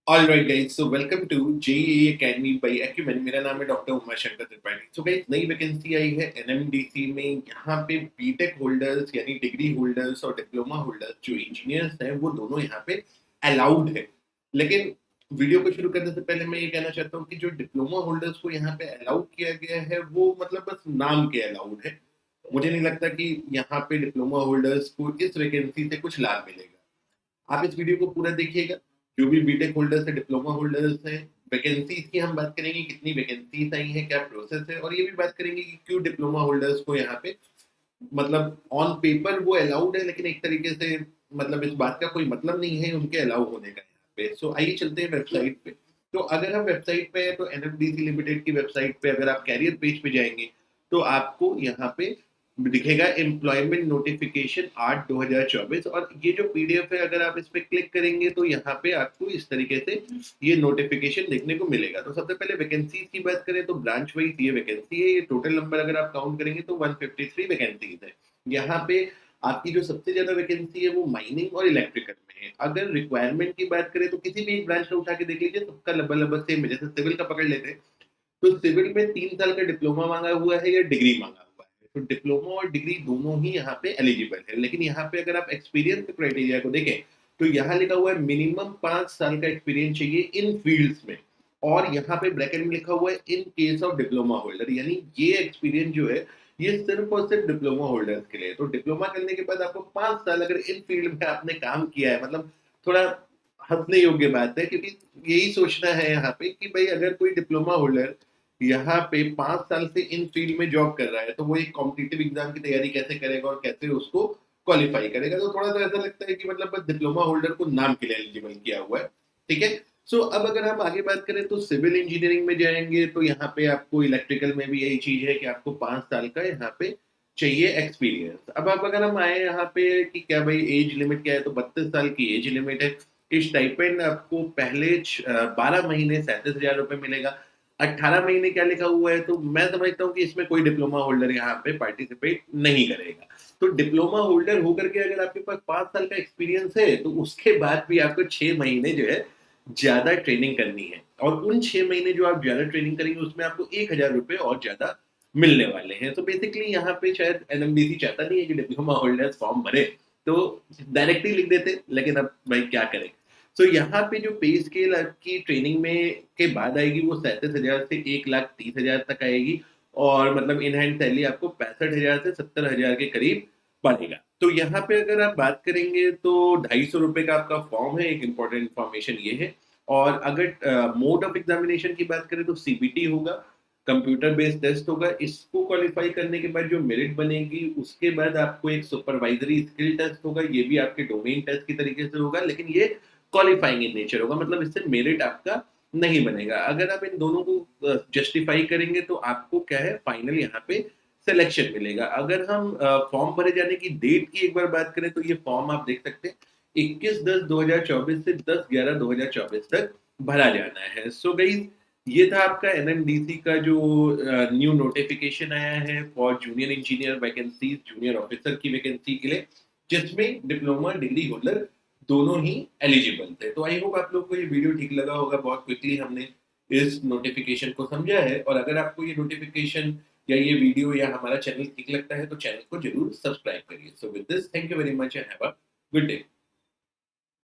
Alright guys, so welcome to JEE academy by Acumen. मेरा नाम है doctor Uma Shankar Tripathi. So guys, नई वैकेंसी आई है एनएमडीसी में। यहाँ पे बीटेक होल्डर्स यानी डिग्री होल्डर्स और डिप्लोमा होल्डर्स जो इंजीनियर्स हैं वो दोनों यहाँ पे अलाउड है। लेकिन वीडियो को शुरू करने से पहले मैं ये कहना चाहता हूँ कि जो डिप्लोमा होल्डर्स को यहाँ पे अलाउड किया गया है वो मतलब बस नाम के अलाउड है। मुझे नहीं लगता कि यहाँ पे डिप्लोमा होल्डर्स को इस वैकेंसी से कुछ लाभ मिलेगा। आप इस वीडियो को पूरा देखिएगा। जो भी बीटेक होल्डर्स है, डिप्लोमा होल्डर्स हैं, वैकेंसीज की हम बात करेंगे, कितनी वैकेंसीज आई है, क्या प्रोसेस है, और ये भी बात करेंगे कि क्यों डिप्लोमा होल्डर्स को यहाँ पे मतलब ऑन पेपर वो अलाउड है, लेकिन एक तरीके से मतलब इस बात का कोई मतलब नहीं है उनके अलाउ होने का यहाँ पे। सो आइए चलते हैं वेबसाइट पे। तो अगर हम वेबसाइट पे है तो एनएफडीसी लिमिटेड की वेबसाइट पे अगर आप कैरियर पेज पे जाएंगे तो आपको यहाँ पे दिखेगा एम्प्लॉयमेंट नोटिफिकेशन 8/2024। और ये जो पीडीएफ है अगर आप इस पे क्लिक करेंगे तो यहाँ पे आपको इस तरीके से ये नोटिफिकेशन देखने को मिलेगा। तो सबसे पहले वैकेंसीज की बात करें तो ब्रांच वाइज ये वैकेंसी है। ये टोटल नंबर अगर आप काउंट करेंगे तो 153 वैकेंसीज है। यहाँ पे आपकी जो सबसे ज्यादा वैकेंसी है वो माइनिंग और इलेक्ट्रिकल में है। अगर रिक्वायरमेंट की बात करें तो किसी भी एक ब्रांच का उठा के देख लीजिए, सबका लगभग सेम है। जैसे सिविल का पकड़ लेते हैं तो सिविल में 3 साल का डिप्लोमा मांगा हुआ है या डिग्री मांगा हुआ है। तो डिप्लोमा और डिग्री दोनों ही यहाँ पे एलिजिबल है। लेकिन यहाँ पे अगर आप एक्सपीरियंस के क्राइटेरिया को देखें तो यहाँ लिखा हुआ है मिनिमम 5 साल का एक्सपीरियंस चाहिए इन फील्ड्स में। और यहाँ पे ब्रैकेट में लिखा हुआ है in case of diploma holder, यानी ये एक्सपीरियंस जो है ये सिर्फ और सिर्फ डिप्लोमा होल्डर्स के लिए। तो डिप्लोमा करने के बाद आपको 5 साल अगर इन फील्ड में आपने काम किया है, मतलब थोड़ा हंसने योग्य बात है, क्योंकि यही सोचना है यहाँ पे कि भाई अगर कोई डिप्लोमा होल्डर यहाँ पे 5 साल से इन फील्ड में जॉब कर रहा है तो वो एक कॉम्पिटिटिव एग्जाम की तैयारी कैसे करेगा और कैसे उसको क्वालिफाई करेगा। तो थोड़ा सा ऐसा लगता है कि मतलब बस डिप्लोमा होल्डर को नाम के लिए एलिजिबल किया हुआ है। ठीक है। सो अब अगर हम आगे बात करें तो सिविल इंजीनियरिंग में जाएंगे तो यहाँ पे आपको इलेक्ट्रिकल में भी यही चीज है कि आपको 5 साल का यहाँ पे चाहिए एक्सपीरियंस। अब अगर हम आए यहाँ पे कि क्या भाई एज लिमिट क्या है, तो 32 साल की एज लिमिट है। स्टाइपेंड आपको पहले 12 महीने 37,000 रुपये मिलेगा। 18 महीने क्या लिखा हुआ है, तो मैं समझता हूँ कि इसमें कोई डिप्लोमा होल्डर यहाँ पे पार्टिसिपेट नहीं करेगा। तो डिप्लोमा होल्डर होकर के अगर आपके पास 5 साल का एक्सपीरियंस है तो उसके बाद भी आपको 6 महीने जो है ज्यादा ट्रेनिंग करनी है। और उन 6 महीने जो आप ज्यादा ट्रेनिंग करेंगे उसमें आपको 1,000 रुपये और ज्यादा मिलने वाले हैं। तो बेसिकली यहाँ पे शायद एनएमडीसी चाहता नहीं है कि डिप्लोमा होल्डर्स फॉर्म भरे, तो डायरेक्टली लिख देते, लेकिन अब भाई क्या करें। तो यहाँ पे जो पे स्केल आपकी ट्रेनिंग में के बाद आएगी वो 37,000 से 1,30,000 तक आएगी। और मतलब इन हैंड सैलरी आपको 65,000 से 70,000 के करीब पड़ेगा। तो यहाँ पे अगर आप बात करेंगे तो 250 रुपये का आपका फॉर्म है। एक इंपॉर्टेंट इन्फॉर्मेशन ये है। और अगर मोड ऑफ एग्जामिनेशन की बात करें तो सीबीटी होगा, कंप्यूटर बेस्ड टेस्ट होगा। इसको क्वालिफाई करने के बाद जो मेरिट बनेगी उसके बाद आपको एक सुपरवाइजरी स्किल टेस्ट होगा। ये भी आपके डोमेन टेस्ट की तरीके से होगा, लेकिन ये क्वालिफाइंग इन नेचर होगा, मतलब इससे मेरिट आपका नहीं बनेगा। अगर आप इन दोनों को जस्टिफाई करेंगे तो आपको क्या है फाइनल यहाँ पे सिलेक्शन मिलेगा। अगर हम फॉर्म भरे जाने की डेट की एक बार बात करें तो ये फॉर्म आप देख सकते हैं 21/10/2024 से 10/11/2024 तक भरा जाना है। सो गाइस, ये था आपका एनएमडीसी का जो न्यू नोटिफिकेशन आया है for junior engineer vacancies, junior officer की वैकेंसी के लिए, जिसमें डिप्लोमा डिग्री होल्डर दोनों ही एलिजिबल थे। तो आई होप आप लोग को ये वीडियो ठीक लगा होगा। बहुत क्विकली हमने इस नोटिफिकेशन को समझा है। और अगर आपको ये नोटिफिकेशन या ये वीडियो या हमारा चैनल ठीक लगता है तो चैनल को जरूर सब्सक्राइब करिए। So with this, thank you very much and have a good day.